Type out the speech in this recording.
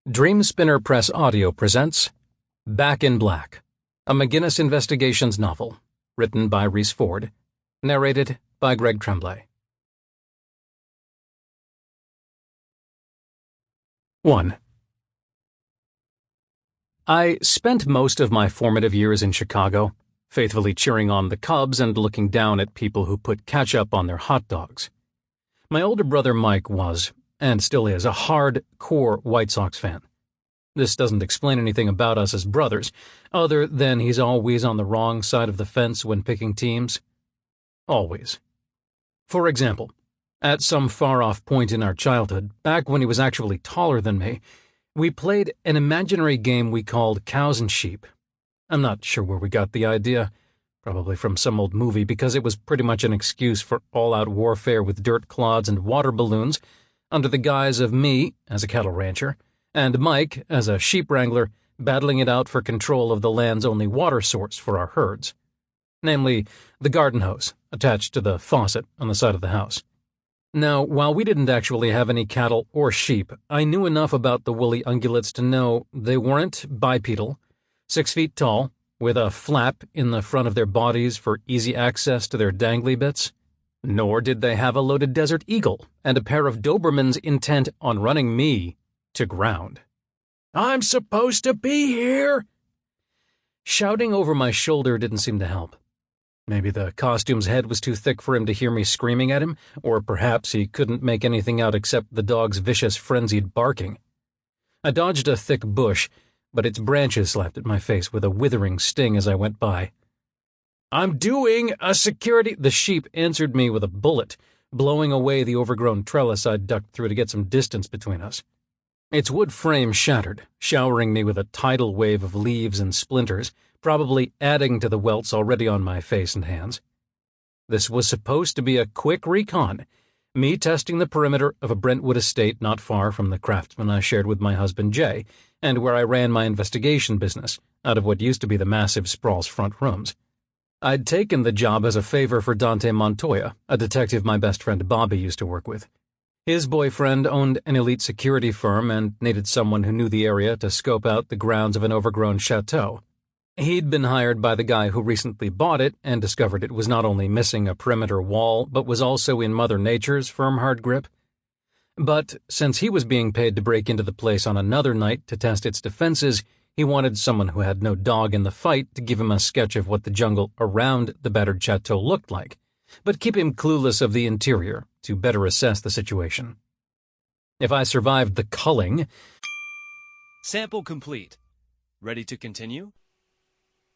Dream Spinner Press Audio presents Back in Black, a McGinnis Investigations novel, written by Rhys, narrated by Greg Tremblay. 1. I spent most of my formative years in Chicago, faithfully cheering on the Cubs and looking down at people who put ketchup on their hot dogs. My older brother Mike was, and still is, a hard-core White Sox fan. This doesn't explain anything about us as brothers, other than he's always on the wrong side of the fence when picking teams. Always. For example, at some far-off point in our childhood, back when he was actually taller than me, we played an imaginary game we called Cows and Sheep. I'm not sure where we got the idea, probably from some old movie, because it was pretty much an excuse for all-out warfare with dirt clods and water balloons, under the guise of me, as a cattle rancher, and Mike, as a sheep wrangler, battling it out for control of the land's only water source for our herds, namely the garden hose attached to the faucet on the side of the house. Now, while we didn't actually have any cattle or sheep, I knew enough about the woolly ungulates to know they weren't bipedal, 6 feet tall, with a flap in the front of their bodies for easy access to their dangly bits. Nor did they have a loaded desert eagle and a pair of Dobermans intent on running me to ground. "I'm supposed to be here!" Shouting over my shoulder didn't seem to help. Maybe the costume's head was too thick for him to hear me screaming at him, or perhaps he couldn't make anything out except the dog's vicious, frenzied barking. I dodged a thick bush, but its branches slapped at my face with a withering sting as I went by. "I'm doing a security—" The sheep answered me with a bullet, blowing away the overgrown trellis I'd ducked through to get some distance between us. Its wood frame shattered, showering me with a tidal wave of leaves and splinters, probably adding to the welts already on my face and hands. This was supposed to be a quick recon, me testing the perimeter of a Brentwood estate not far from the craftsman I shared with my husband Jay, and where I ran my investigation business out of what used to be the massive sprawl's front rooms. I'd taken the job as a favor for Dante Montoya, a detective my best friend Bobby used to work with. His boyfriend owned an elite security firm and needed someone who knew the area to scope out the grounds of an overgrown chateau. He'd been hired by the guy who recently bought it and discovered it was not only missing a perimeter wall, but was also in Mother Nature's firm hard grip. But since he was being paid to break into the place on another night to test its defenses, he wanted someone who had no dog in the fight to give him a sketch of what the jungle around the battered chateau looked like, but keep him clueless of the interior to better assess the situation. If I survived the culling— Sample complete. Ready to continue?